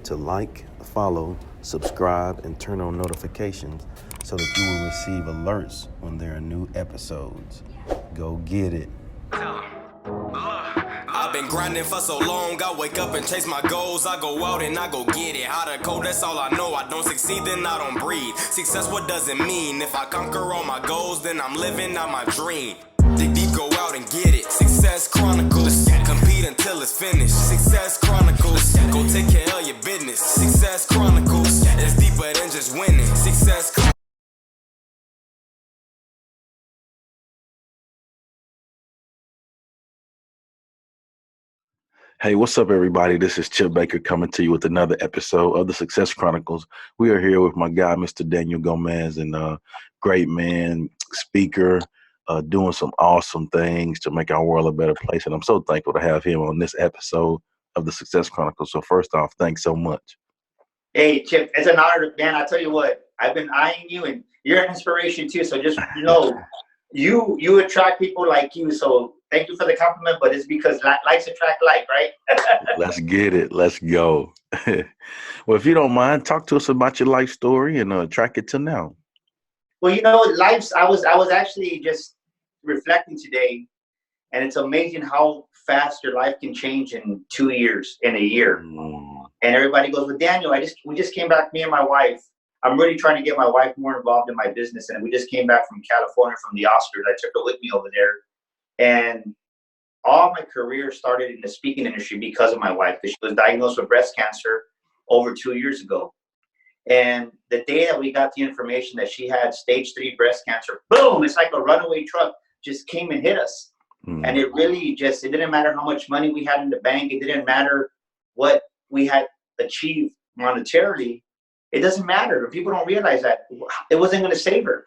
to like, follow, subscribe, and turn on notifications so that you will receive alerts when there are new episodes. Go get it. I've been grinding for so long, I wake up and chase my goals. I go out and I go get it. How to code, that's all I know. I don't succeed, then I don't breathe. Success, what does it mean? If I conquer all my goals, then I'm living out my dream. Dig deep, go out and get it. Success Chronicles, compete until it's finished. Success Chronicles, go take care of your business. Success Chronicles, it's deeper than just winning. Success Chronicles. Hey, what's up, everybody? This is Chip Baker coming to you with another episode of the Success Chronicles. We are here with my guy, Mr. Daniel Gomez, and great man, speaker, doing some awesome things to make our world a better place. And I'm so thankful to have him on this episode of the Success Chronicles. So first off, thanks so much. Hey, Chip, it's an honor, man. I tell you what, I've been eyeing you, and you're an inspiration too. So just know, you attract people like you. So thank you for the compliment, but it's because likes attract like, right? Let's get it. Let's go. Well, if you don't mind, talk to us about your life story and track it to now. Well, I was actually just reflecting today, and it's amazing how fast your life can change in 2 years, in a year. And everybody goes, well, Daniel, we just came back, me and my wife. I'm really trying to get my wife more involved in my business. And we just came back from California from the Oscars. I took her with me over there. And all my career started in the speaking industry because of my wife, because she was diagnosed with breast cancer over 2 years ago. And the day that we got the information that she had stage 3 breast cancer, boom, it's like a runaway truck just came and hit us. And it really it didn't matter how much money we had in the bank. It didn't matter what we had achieved monetarily. It doesn't matter. People don't realize that it wasn't going to save her.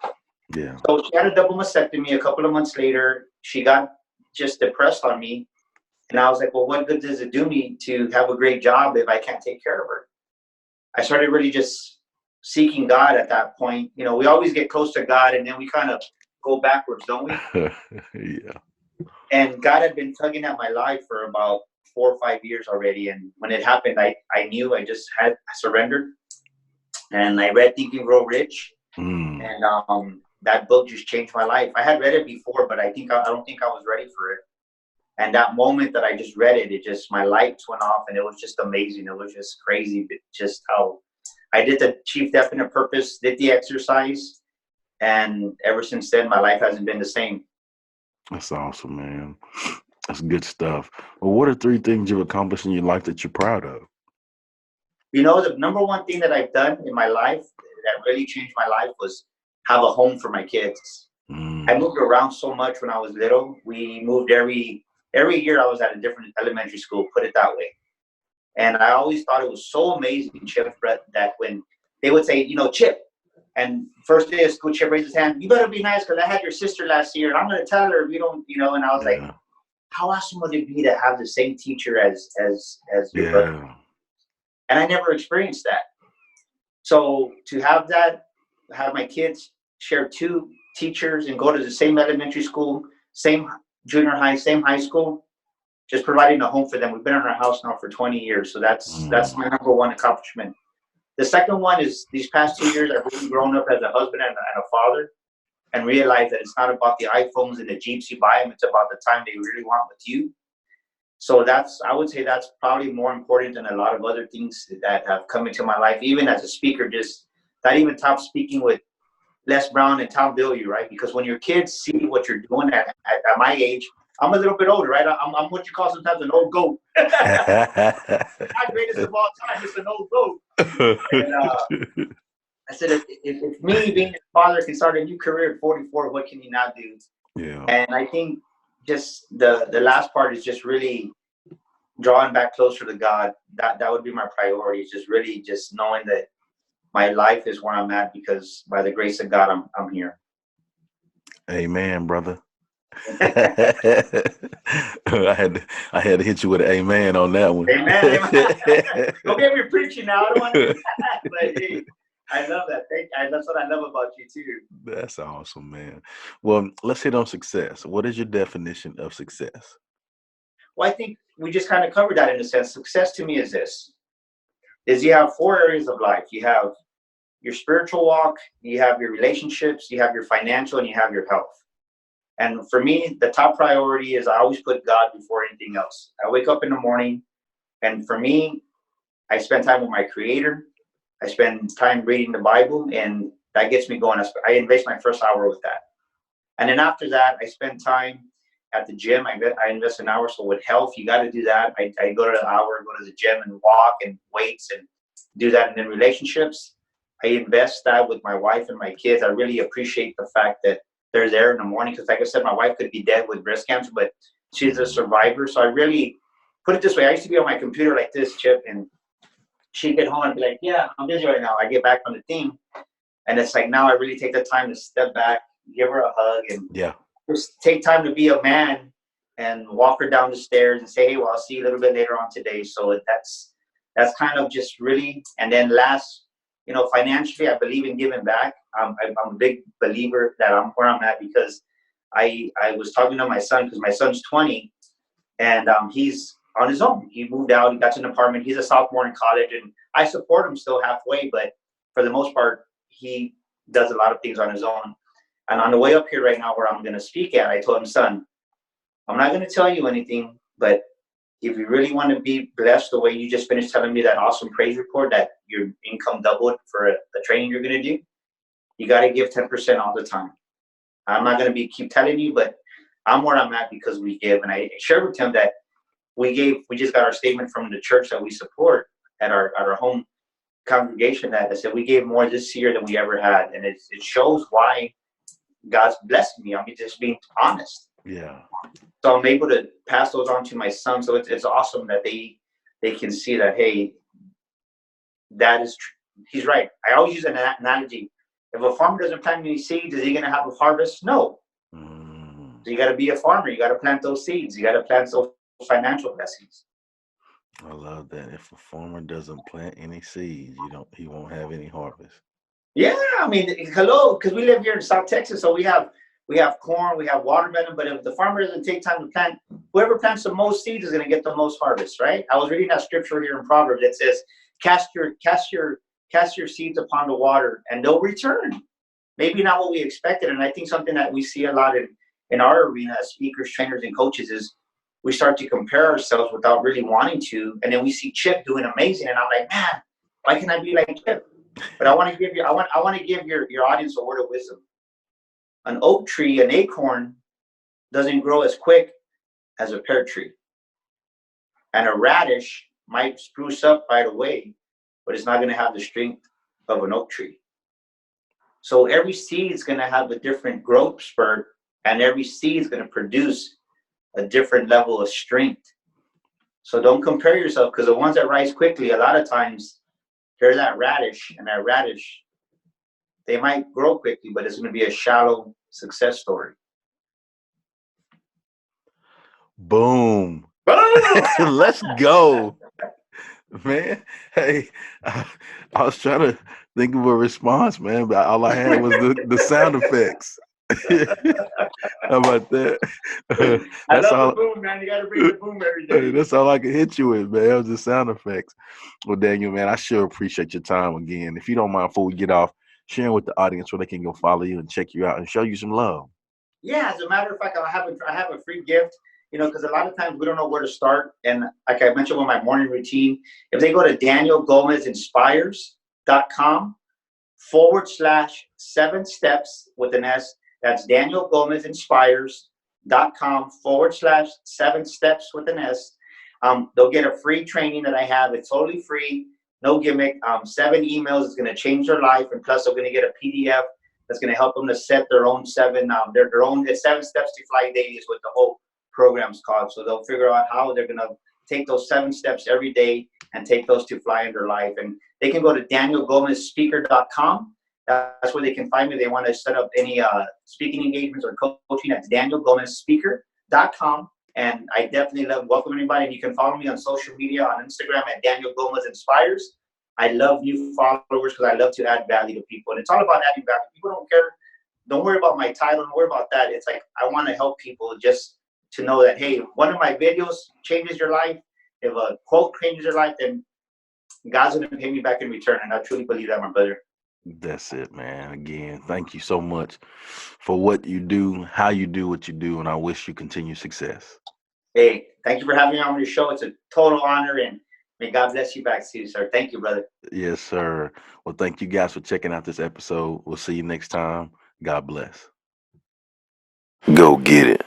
Yeah. So she had a double mastectomy. A couple of months later, she got just depressed on me. And I was like, well, what good does it do me to have a great job if I can't take care of her? I started really just seeking God at that point. We always get close to God and then we kind of go backwards, don't we? Yeah. And God had been tugging at my life for about 4 or 5 years already. And when it happened, I knew I just had surrendered. And I read Think and Grow Rich. And that book just changed my life. I had read it before, but I don't think I was ready for it. And that moment that I just read it, my lights went off, and it was just amazing. It was just crazy, just how I did the Chief Definite Purpose, did the exercise, and ever since then, my life hasn't been the same. That's awesome, man. That's good stuff. Well, what are 3 things you've accomplished in your life that you're proud of? The number one thing that I've done in my life that really changed my life was have a home for my kids. I moved around so much when I was little. We moved every year. I was at a different elementary school, put it that way. And I always thought it was so amazing, Chip, that when they would say, Chip, and first day of school, Chip raised his hand, you better be nice because I had your sister last year and I'm going to tell her if you don't, and I was like, how awesome would it be to have the same teacher as your brother? And I never experienced that. So to have my kids share 2 teachers and go to the same elementary school, same junior high, same high school, just providing a home for them. We've been in our house now for 20 years. So that's my number one accomplishment. The second one is these past 2 years, I've really grown up as a husband and a father and realized that it's not about the iPhones and the Jeeps you buy them. It's about the time they really want with you. So I would say that's probably more important than a lot of other things that have come into my life. Even as a speaker, just not even top speaking with Les Brown and Tom Bilyeu, right? Because when your kids see what you're doing at my age, I'm a little bit older, right? I'm what you call sometimes an old goat. Not greatest of all time, it's an old goat. And I said, if me being a father can start a new career at 44, what can you not do? Yeah. And I think just the last part is just really drawing back closer to God. That would be my priority. Is just really just knowing that my life is where I'm at because by the grace of God, I'm here. Amen, brother. I had to hit you with an amen on that one. Amen. Don't get me preaching now. I don't want to do that. But hey, I love that. That's what I love about you too. That's awesome, man. Well, let's hit on success. What is your definition of success? Well, I think we just kind of covered that in a sense. Success to me is this. is you have 4 areas of life. You have your spiritual walk, you have your relationships, you have your financial, and you have your health. And for me, the top priority is I always put God before anything else. I wake up in the morning, and for me, I spend time with my Creator. I spend time reading the Bible, and that gets me going. I invest my first hour with that. And then after that, I spend time at the gym. I invest an hour. So with health, you got to do that. I go to the hour, go to the gym and walk and weights and do that. And then relationships, I invest that with my wife and my kids. I really appreciate the fact that they're there in the morning. Because like I said, my wife could be dead with breast cancer, but she's a survivor. So I really put it this way. I used to be on my computer like this, Chip, and she'd get home and be like, yeah, I'm busy right now. I get back on the thing. And it's like now I really take the time to step back, give her a hug, and just take time to be a man and walk her down the stairs and say, hey, well, I'll see you a little bit later on today. So that's kind of just really, and then last, financially, I believe in giving back. I'm a big believer that I'm where I'm at because I was talking to my son because my son's 20 and he's on his own. He moved out, he got to an apartment. He's a sophomore in college and I support him still halfway, but for the most part, he does a lot of things on his own. And on the way up here right now where I'm going to speak at, I told him, son, I'm not going to tell you anything, but if you really want to be blessed the way you just finished telling me that awesome praise report that your income doubled for the training you're going to do, you got to give 10% all the time. I'm not going to keep telling you, but I'm where I'm at because we give. And I shared with him that we just got our statement from the church that we support at our home congregation that I said we gave more this year than we ever had. And it shows why God's blessed me. I mean, just being honest. Yeah. So I'm able to pass those on to my son. So it's awesome that they can see that, hey, that is he's right. I always use an analogy. If a farmer doesn't plant any seeds, is he going to have a harvest? No. So you got to be a farmer. You got to plant those seeds. You got to plant those financial blessings. I love that. If a farmer doesn't plant any seeds, he won't have any harvest. Yeah, I mean, hello, because we live here in South Texas, so we have corn, we have watermelon, but if the farmer doesn't take time to plant, whoever plants the most seeds is going to get the most harvest, right? I was reading that scripture here in Proverbs that says, cast your seeds upon the water and they'll return. Maybe not what we expected. And I think something that we see a lot in our arena as speakers, trainers, and coaches is we start to compare ourselves without really wanting to. And then we see Chip doing amazing. And I'm like, man, why can't I be like Chip? But I want to give your audience a word of wisdom. An oak tree, an acorn, doesn't grow as quick as a pear tree. And a radish might spruce up right away, but it's not going to have the strength of an oak tree. So every seed is going to have a different growth spurt, and every seed is going to produce a different level of strength. So don't compare yourself, because the ones that rise quickly, a lot of times, they're that radish, and that radish, they might grow quickly, but it's going to be a shallow success story. Boom. Let's go. Man, hey, I was trying to think of a response, man, but all I had was the sound effects. How about that? I love the boom, man. You got to bring the boom every day. That's all I can hit you with, man. That was the sound effects. Well, Daniel, man, I sure appreciate your time again. If you don't mind, before we get off, sharing with the audience where they can go follow you and check you out and show you some love. Yeah, as a matter of fact, I have a free gift. Because a lot of times we don't know where to start. And like I mentioned with my morning routine, if they go to DanielGomezInspires.com/7 steps with an S, that's DanielGomezInspires.com/7 steps with an S. They'll get a free training that I have. It's totally free, no gimmick. 7 emails is going to change their life. And plus they're going to get a PDF that's going to help them to set their own 7 steps to fly daily is what the whole program's called. So they'll figure out how they're going to take those 7 steps every day and take those to fly in their life. And they can go to DanielGomezSpeaker.com. That's where they can find me. They want to set up any speaking engagements or coaching. That's DanielGomezSpeaker.com. And I definitely love welcoming anybody. And you can follow me on social media on Instagram at DanielGomezInspires. I love new followers because I love to add value to people. And it's all about adding value. People don't care. Don't worry about my title. Don't worry about that. It's like I want to help people just to know that, hey, if one of my videos changes your life, if a quote changes your life, then God's going to pay me back in return. And I truly believe that, my brother. That's it, man. Again, thank you so much for what you do, how you do what you do, and I wish you continued success. Hey, thank you for having me on your show. It's a total honor, and may God bless you back to you, sir. Thank you, brother. Yes, sir. Well, thank you guys for checking out this episode. We'll see you next time. God bless. Go get it.